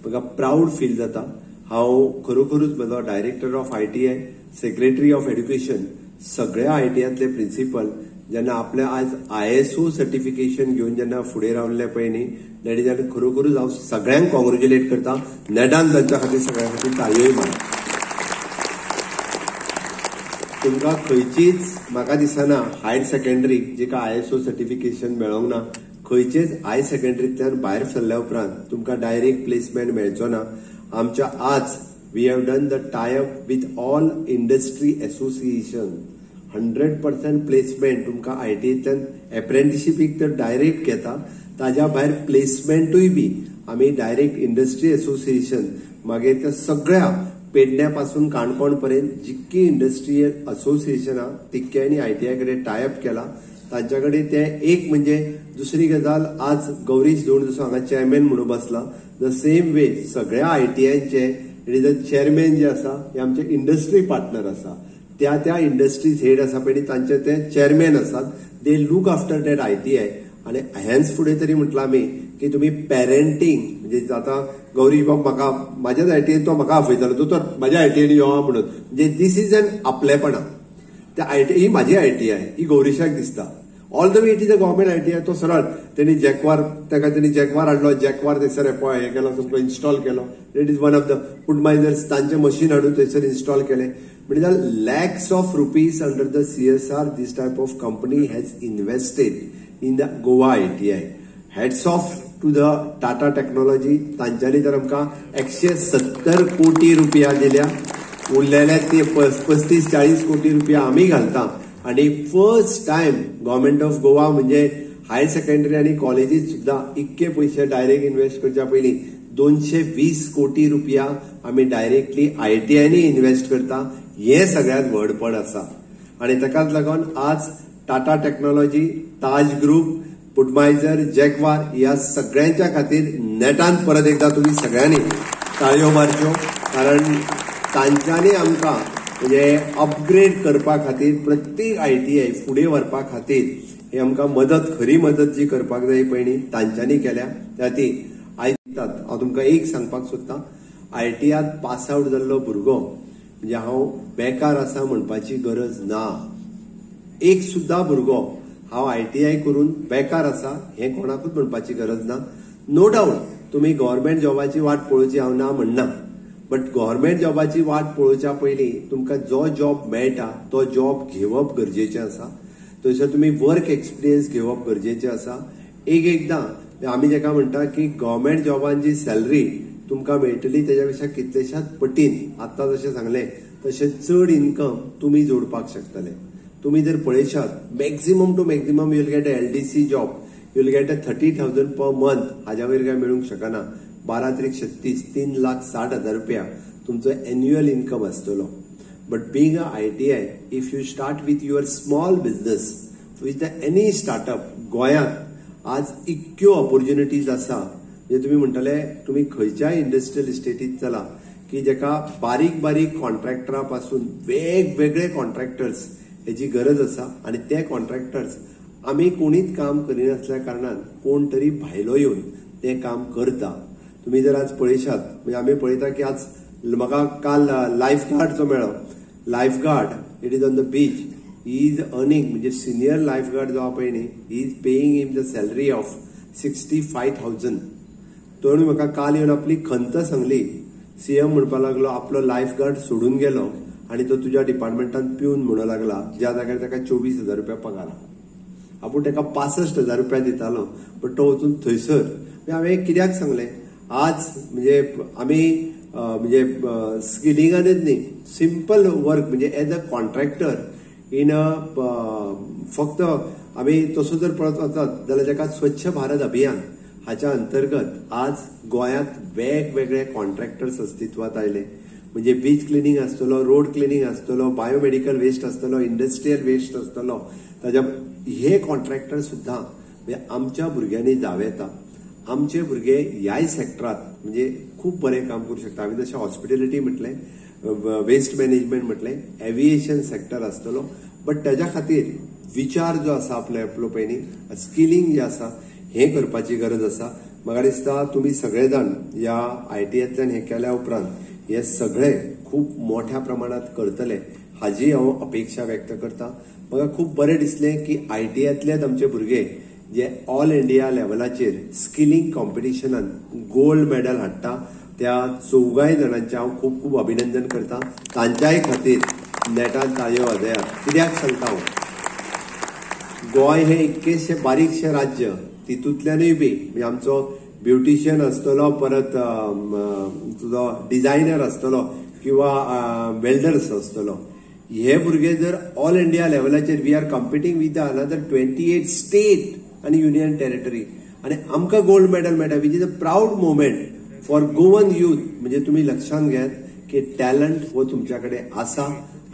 म्हाका प्राऊड फील जाता. हांव खरोखरूच म्हजो director of ITA, secretary of education, सगळ्या ITAंतले प्रिन्सिपल जेन्ना आपल्या आज ISO सर्टिफिकेशन घेवन जेन्ना फुडें रावल्ले पळय न्ही, डॅट इज खरोखरूच हांव सगळ्यांक कॉंग्रॅच्युलेट करता. नेटान तांच्या खातीर सगळ्यां खातीर ताळयोय मार. तुमकां खंयचीच म्हाका दिसना हायर सेकंडरी जेका ISO सर्टिफिकेशन मेळोंक ना, खंयचेच हायर सेकंडरींतल्यान भायर सरल्या उपरांत तुमकां डायरेक्ट प्लेसमेंट मेळचो ना. आमच्या आज we have done the tie up with all industry association. 100% placement तुमकां ITAंतल्यान एप्रेंटिशीपीक तर डायरेक्ट घेता, ताज्या भायर प्लेसमेंटूय बी आमी डायरेक्ट इंडस्ट्री असोसिएशन मागीर त्या सगळ्या पेडण्यापासून काणकोण पर्यंत जितकी इंडस्ट्रियल असोसिएशनां तितक्यांनी ITA कडेन टायअप केला. तांच्याकडे ते एक म्हणजे दुसरी गजाल, आज गौरीश दोन जसो हांगा चेअरमॅन म्हणून बसला, द सेम वे सगळ्या ITAंचे इट इज द चेअरमॅन जे आसा हे आमचे इंडस्ट्री पार्टनर आसा, त्या इंडस्ट्रीज हेड आसा पळय तांचे ते चेअरमॅन आसात. दे लूक आफ्टर दॅट ITA. आनी हेच फुडें तरी म्हटलां आमी की तुमी पेरंटींग म्हणजे आतां गौरीश बाब म्हाका म्हाज्याच ITAन तो म्हाका आपयतालो, दोतोर म्हाज्या ITAन यो म्हणून, म्हणजे दीस इज एन आपलेपणां. त्या ITA ही म्हाजी ITA ही गौरीशाक दिसता. All the way it is a government ITA. तो सरळ त्यांनी जॅकवार हाडलो, जॅकवार थंयसर हे केलो, तुमकां इन्स्टॉल केलो. It is one of the Putzmeisters तांचे मशीन हाडून थंयसर इन्स्टॉल केले. म्हणजे lakhs of rupees under the CSR this type of company has invested in the Goa ITA. Hats off to the Tata technology. तांच्यांनी तर आमकां 170 कोटी रुपया दिल्या. उरलेले ते 35-40 कोटी रुपया आमी घालता. आणि first time government of Goa म्हणजे हायर सेकंडरी आणि कॉलेजीत सुद्धा इतके पैसे डायरेक्ट इन्व्हेस्ट करच्या पयलीं 220 कोटी रुपया आमी डायरेक्टली ITAंनी इन्व्हेस्ट करता. हे सगळ्यात व्हडपण आसा. आणि ताकाच लागून आज टाटा टेक्नॉलॉजी, ताज ग्रुप, पुडमायझर, जॅकवार या सगळ्यांच्या खातीर नेटान परत एकदा तुम्ही सगळ्यांनी ताळयो मारच्यो. कारण तांच्यांनी आमकां म्हणजे अपग्रेड करपा खातीर प्रत्येक ITA फुडें व्हरपा खातीर हे आमकां मदत, खरी मदत जी करपाक जाय पळय न्ही तांच्यांनी केल्या. त्या ती हांव तुमकां एक सांगपाक सोदतां, ITAंत पास आउट जाल्लो भुरगो म्हणजे हांव बेकार आसा म्हणपाची गरज ना. एक सुद्धा भुरगो हांव ITA करून बेकार आसा हे कोणाकूच म्हणपाची गरज ना. नो डाऊट तुम्ही गव्हर्नमेंट जॉबाची वाट पळोवची हांव ना म्हणना, बट गव्हर्नमेंट जॉबाची वाट पळोवच्या पयलीं तुमकां जो जॉब मेळटा तो जॉब घेवप गरजेचें आसा. थंयसर तुम्ही वर्क एक्सपिरियन्स घेवप गरजेचें आसा. एकदां आमी जेका म्हणटा की गव्हर्नमेंट जॉबान जी सॅलरी तुमकां मेळटली तेच्या पेक्षा कितलेशाच पटीन आतां जशें सांगलें तशें चड इन्कम तुम्ही जोडपाक शकतले. तुम्ही जर पळयशात maximum to maximum you'll get a LDC job, you'll get a 30,000 per month. हाज्या वयर काय मेळूंक शकना. 12-36 3,60,000 रुपया तुमचो एन्युअल इन्कम आसतलो. But being a ITA, if you start with your small business with the any startup गोंयांत आज इतक्यो ऑपॉर्च्युनिटीज आसा म्हणजे तुम्ही म्हणटले तुम्ही खंयच्याय इंडस्ट्रियल इस्टेटीत चला की जेका बारीक बारीक कॉन्ट्रॅक्टरा पासून वेगवेगळे कॉन्ट्रॅक्टर्स हेची गरज आसा आणि ते कॉन्ट्रॅक्टर्स आमी कोणीच काम करिनासल्या कारणान कोण तरी भायलो येवन ते काम करता. तुम्ही जर आज पळयशात म्हणजे आमी पळयता की आज म्हाका काल लायफ गार्डचो मेळ्ळो. Life guard it is on the beach he is earning म्हणजे सिनियर लायफ गार्ड जो आहा पळय न्ही he is paying in the salary of 65,000. तो म्हाका काल येवन आपली खंत सांगली. सीएम म्हणपाक लागलो आपलो लायफ गार्ड सोडून गेलो आणि तो तुझ्या डिपार्टमेंटात पिवन म्हणू लागला ज्या जाग्यार ताका 24,000 रुपया पगार आहा. आपूण ताका 65,000 रुपया दितालो पण तो वचून थंयसर. हांवें कित्याक सांगलें आज म्हणजे आमी म्हणजे स्किलिंगानच न्ही सिंपल वर्क म्हणजे एज अ कॉन्ट्रॅक्टर इन फक्त आमी तसो जर पळत वचत जाल्यार ताका स्वच्छ भारत अभियान हाच्या अंतर्गत आज गोंयांत वेगवेगळे कॉन्ट्रॅक्टर्स अस्तित्वात आयले. म्हणजे बीच क्लिनिंग आसतलो, रोड क्लिनिंग आसतलो, बायोमेडिकल वेस्ट आसतलो, इंडस्ट्रियल वेस्ट आसतलो. ताच्या हे कॉन्ट्रॅक्टर सुद्धा म्हणजे आमच्या भुरग्यांनी जाव येता. आमचे भुरगे ह्याय सेक्टरात म्हणजे खूप बरें काम करू शकता. आमी जशें हॉस्पिटॅलिटी म्हटलें, वेस्ट मॅनेजमेंट म्हटलें, एव्हिएशन सेक्टर आसतलो. बट ताच्या खातीर विचार जो आसा आपलो पळय न्ही स्किलिंग जे आसा हे करपाची गरज आसा. म्हाका दिसता तुम्ही सगळे जाण ह्या ITआंतल्यान हे केल्या उपरांत हे सगळे खूप मोठ्या प्रमाणात करतले हाजी हांव अपेक्षा व्यक्त करता. म्हाका खूप बरें दिसलें की ITआंतलेच आमचे भुरगे जे ऑल इंडिया लेवलाचेर स्किलिंग कॉम्पिटिशनान गोल्ड मेडल हाडटा त्या 4 जाणांचे हांव खूप खूप अभिनंदन करता. तांच्याय खातीर नेटान ताळयो वाजयात. कित्याक सांगता हांव गोंय हे इतकेशे बारीकशे राज्य तितूंतल्यानूय बी म्हणजे आमचो ब्युटिशियन आसतलो, परत तुजो डिझायनर आसतलो किंवा वेल्डर्स आसतलो. हे भुरगे जर ऑल इंडिया लेवलाचेर we are competing with another 28 state आणि युनियन टेरिटरी आणि आमकां गोल्ड मेडल मेळटा which is a proud moment for Goan youth. म्हणजे तुम्ही लक्षात घेयात की टॅलंट हो तुमच्याकडे आसा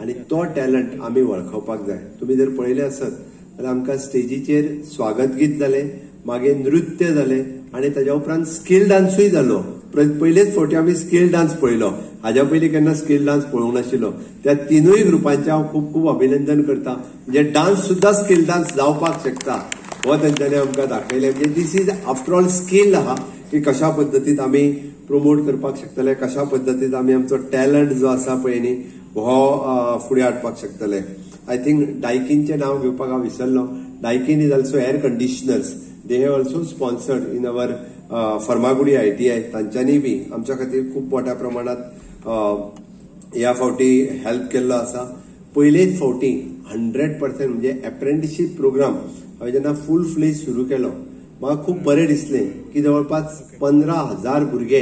आणि तो टॅलंट आमी वळखवपाक जाय. तुम्ही जर पळयलें आसत जाल्यार आमकां स्टेजीचेर स्वागत गीत जालें, मागीर नृत्य जालें आणि ताच्या उपरांत स्किल डान्सूय जालो. पयलेच फावटी आमी स्किल डान्स पळयलो. हाज्या पयलीं केन्ना स्किल डान्स पळोवंक नाशिल्लो. त्या तिनूय ग्रुपांचे हांव खूप खूप अभिनंदन करता. म्हणजे डान्स सुद्धा स्किल डान्स जावपाक शकता हो तांच्यांनी आमकां दाखयलें. म्हणजे this is after all skill आहा की कशा पद्दतीन आमी प्रमोट करपाक शकतले, कशा पद्दतीन आमी आमचो टॅलंट जो आसा पळय न्ही हो फुडें हाडपाक शकतले. आय थिंक डायकीनचें नांव घेवपाक हांव विसरलो. Daikin is also air conditioners. They have also sponsored in our Farmagudi ITI. तांच्यांनी बी आमच्या खातीर खूप मोठ्या प्रमाणात ह्या फावटी हेल्प केल्लो आसा. पयलेच फावटी 100% म्हणजे अप्रेंटिसशीप प्रोग्राम हांवें जेन्ना फूल फ्लेज सुरू केलो म्हाका खूप बरें दिसलें की जवळपास 15,000 भुरगे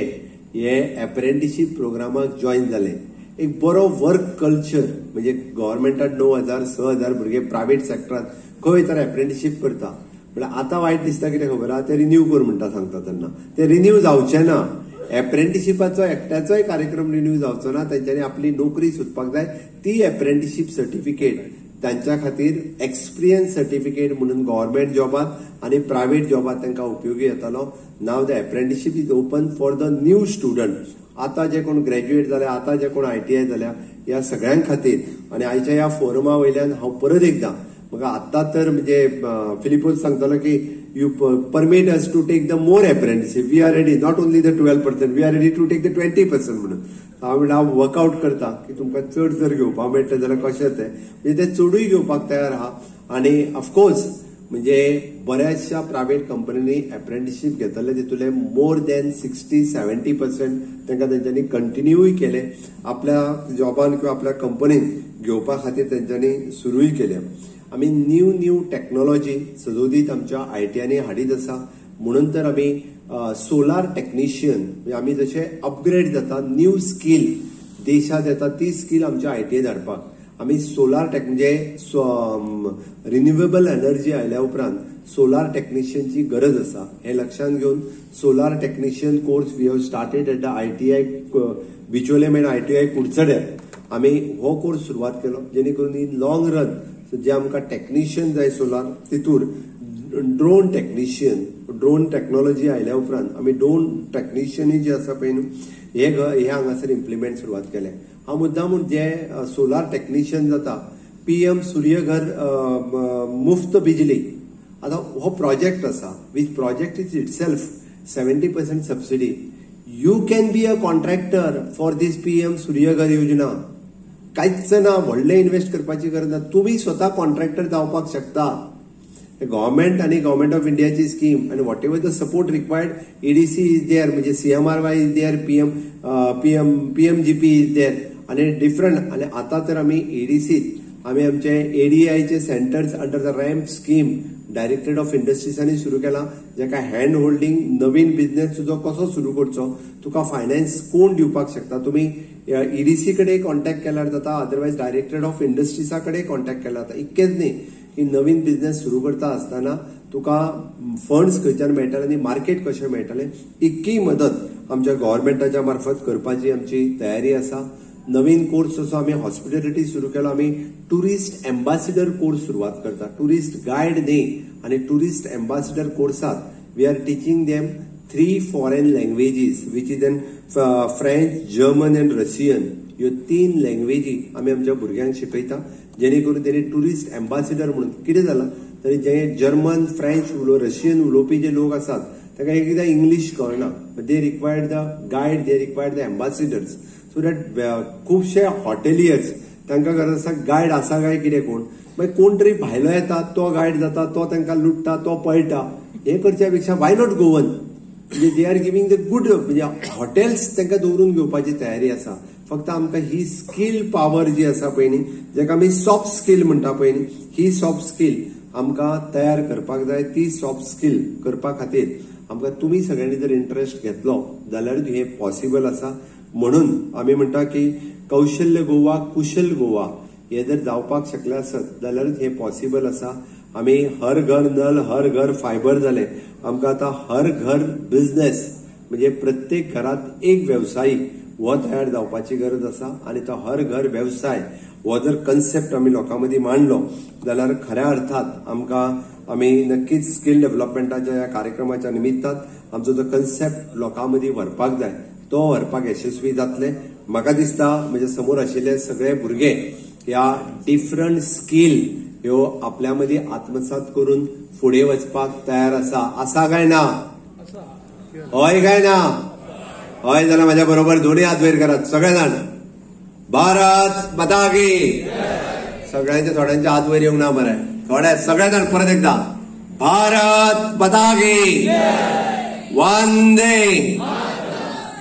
हे अप्रेंटिसशीप प्रोग्रामाक जॉईन जाले. एक बरो वर्क कल्चर म्हणजे गव्हर्मेंटान 9,000 6,000 भुरगे प्रायव्हेट सेक्टरात खंय तर अप्रेंटिसशीप करता. म्हळ्यार आतां वायट दिसता कितें खबर आहा ते रिन्यू कर म्हणटा सांगता तेन्ना ते रिन्यू जावचें ना. अप्रेंटिसशिपाचो एकट्याचोय कार्यक्रम रिन्यू जावचो ना. तांच्यांनी आपली नोकरी सोदपाक जाय. ती अप्रेंटिसशीप सर्टिफिकेट तांच्या खातीर एक्सपिरियन्स सर्टिफिकेट म्हणून गव्हर्मेंट जॉबात आणि प्रायव्हेट जॉबात तांकां उपयोगी येतालो. नाव the apprenticeship is open for the new student. आता जे कोण ग्रॅज्युएट जाल्या, आता जे कोण ITI जाल्या ह्या सगळ्यां खातीर. आणि आयच्या ह्या फोरमा वयल्यान हांव परत एकदां म्हाका आतां तर म्हणजे फिलिपोज सांगतालो की you permit us to take the more apprenticeship. We are ready not only the 12%, we are ready to take the 20% म्हणून. हांव वर्कआउट करता की तुमकां चड जर घेवपाक मेळटलें जाल्यार कशें तें म्हणजे ते चडूय घेवपाक तयार आहा. आणि ऑफकोर्स म्हणजे बऱ्याचशा प्रायव्हेट कंपनींनी अप्रेंटिसशीप घेतले तितूंतले मोर दॅन 60-70% तांकां तेंच्यांनी कंटिन्यूय केले. आपल्या जॉबान किंवा आपल्या कंपनीन घेवपा खातीर तेंच्यांनी सुरूय केले. आमी न्यू टेक्नॉलॉजी सजोदीत आमच्या ITआंनी हाडीत आसा. म्हणून तर आमी सोलार टेक्निशियन म्हणजे आमी जशे अपग्रेड जाता न्यू स्कील देशात येता ती स्कील आमच्या ITआंत हाडपाक आमी सोलार टेक म्हणजे रिन्युएबल एनर्जी आयल्या उपरांत सोलार टेक्निशियनची गरज आसा. हे लक्षात घेवन solar technician course we have started at the ITI Bicholim and ITI कुडचड्यार. आमी हो कोर्स सुरवात केलो जेणे करून इन लॉंग रन जे आमकां टेक्निशियन जाय सोलार तितूर ड्रोन टेक्निशियन, ड्रोन टेक्नॉलॉजी आयल्या उपरांत आमी ड्रोन टेक्निशियन जे आसा पळय न्हू हे हांगासर इम्प्लिमेंट सुरवात केले. हांव मुद्दामून जे सोलार टेक्निशियन जाता PM सूर्यघर मुफ्त बिजली, आता हो प्रोजेक्ट आसा which project is itself 70% subsidy. You can be a contractor for this PM Suryaghar योजना. कांयच ना, व्हडले इन्व्हेस्ट करपाची गरज ना, तुम्ही स्वता कॉन्ट्रॅक्टर जावपाक शकता. गव्हर्मेंट आणि गव्हर्मेंट ऑफ इंडियाची स्कीम आणि whatever the support required EDC is there, म्हणजे CMRY is there, PMGP is there आणि डिफरंट. आणि आता तर आम्ही EDC आम्ही आमचे ADIचे centres under the ramp scheme directorate of इंडस्ट्रीजांनी सुरू केला, जेका हँड होल्डिंग नवीन बिझनेस तुजो कसो सुरू करचो, तुका फायनान्स कोण दिवपाक शकता. तुम्ही EDC कडे कॉन्टॅक्ट केल्यार जाता, अदरवायज डायरेक्टरेट ऑफ इंडस्ट्रीजा कडे कॉन्टॅक्ट केला जाता. इतकेच न्ही की नवीन बिझनेस सुरू करता आसतना तुका फंड्स खंयच्यान मेळटले आनी मार्केट कशें मेळटलें, इतकी मदत आमच्या गव्हर्मेंटाच्या मार्फत करपाची आमची तयारी आसा. नवीन कोर्स असो आम्ही हॉस्पिटॅलिटी सुरू केलो. आम्ही टुरिस्ट एम्बॅसिडर कोर्स सुरवात करता. टुरिस्ट गायड न्ही आणि टुरिस्ट एम्बॅसिडर कोर्सात we are teaching them 3 foreign languages which is in French, German and Russian. ह्यो 3 लँग्वेजी आम्ही आमच्या भुरग्यांक शिकयता, जेणे करून तेणी टुरिस्ट एम्बॅसिडर म्हणून. कितें जालां तरी जे जर्मन, फ्रेंच रशियन उलोवपी जे लोक आसात ताका एकदां इंग्लीश कळना, they required the guide, they required the ambassadors. So that खुबशे हॉटेलियर्स तांकां गरज आसा गायड आसा काय कितें कोण, मागीर कोण तरी भायलो येता तो गायड जाता, तो तांकां लुटता, तो पळटा. हे करच्या पेक्षा वाय नॉट गोवन, म्हणजे they are giving the good, म्हणजे हॉटेल्स तांकां दवरून घेवपाची तयारी आसा. फक्त आमकां ही स्कील पॉवर जी आसा पळय न्ही, जेका आमी सॉफ्ट स्कील म्हणटा पळय न्ही, ही सॉफ्ट स्कील आमकां तयार करपाक जाय. ती सॉफ्ट स्कील करपा खातीर आमकां तुमी सगळ्यांनी जर इंटरेस्ट घेतलो जाल्यार हे पॉसिबल आसा. म्हणून आम्ही म्हणटा की कौशल्य गोवा, कुशल गोवा हे जर जावपाक शकले आसत जाल्यार हे पॉसिबल आसा. आम्ही हर घर नल, हर घर फायबर जाले. आमकां आता हर घर बिझनेस, म्हणजे प्रत्येक घरात एक व्यवसायी हो तयार जावपाची गरज आसा. आणि तो हर घर व्यवसाय हो जर कन्सेप्ट आम्ही लोकांमध्ये मांडलो जाल्यार खऱ्या अर्थात आम्ही नक्कीच स्किल डेव्हलपमेंटाच्या या कार्यक्रमाच्या निमित्तान आमचो जो कन्सेप्ट लोकांमध्ये व्हरपाक जाय तो व्हरपाक यशस्वी जातले. म्हाका दिसता म्हणजे समोर आशिल्ले सगळे भुरगे ह्या डिफरंट स्कील ह्यो आपल्या मदीं आत्मसात करून फुडें वचपाक तयार आसा काय ना? हय काय ना? हय जाल्यार म्हाज्या बरोबर दोन्ही हात वयर करात सगळे जाण. भारत माता की. सगळ्यांचे थोड्यांचे हात वयर येवंक ना मरे, थोडे सगळे जाण परत एकदा. भारत माता की. वंदे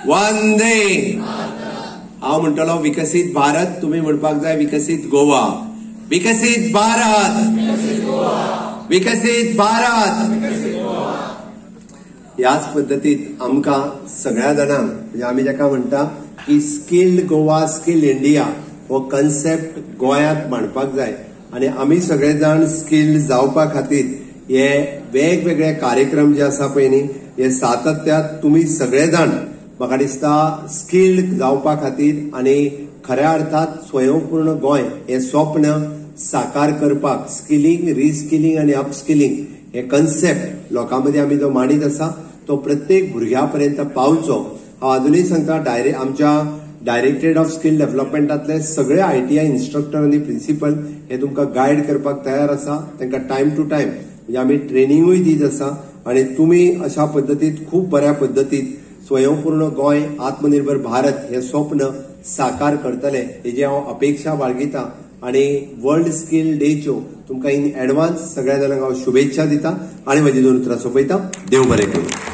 वंदे. हांव म्हणटलो विकसीत भारत, तुम्ही म्हणपाक जाय विकसीत गोवा. विकसीत भारत, विकसीत भारत. याच पद्दतीत आमकां सगळ्या जाणांक म्हणजे आमी जेका म्हणटा की स्किल्ड गोवा, स्किल इंडिया हो कन्सेप्ट गोंयांत मांडपाक जाय. आणि आमी सगळे जाण स्किल्ड जावपा खातीर हे वेगवेगळे कार्यक्रम जे आसा पळय न्ही, हे सातत्यात तुम्ही सगळे जाण म्हाका दिसता स्किल्ड जावपा खातीर आणि खऱ्या अर्थात स्वयंपूर्ण गोंय हे स्वप्न साकार करपाक स्किलिंग, रिस्किलिंग आणि अपस्किलिंग हे कन्सेप्ट लोकांमध्ये आम्ही जो मांडीत आसा तो प्रत्येक भुरग्यापर्यंत पावचो. हांव अजूनही सांगता आमच्या डायरेक्टरेट ऑफ स्किल डेव्हलपमेंटातले सगळे ITI इन्स्ट्रक्टर आणि प्रिन्सिपल हे तुमकां गायड करपाक तयार आसा. तांकां टायम टू टायम म्हणजे आम्ही ट्रेनिंगूय दीत आसा. आणि तुम्ही अशा पद्दतीत खूप बऱ्या पद्दतीत स्वयंपूर्ण गोंय, आत्मनिर्भर भारत हे स्वप्न साकार करतले हेजी हांव अपेक्षा बाळगिता. आणि वर्ल्ड स्किल डेच्यो तुमकां इन एडवान्स सगळ्या जाणांक हांव शुभेच्छा दिता आणि म्हजी 2 उतरां सोंपयता. देव बरें करूं.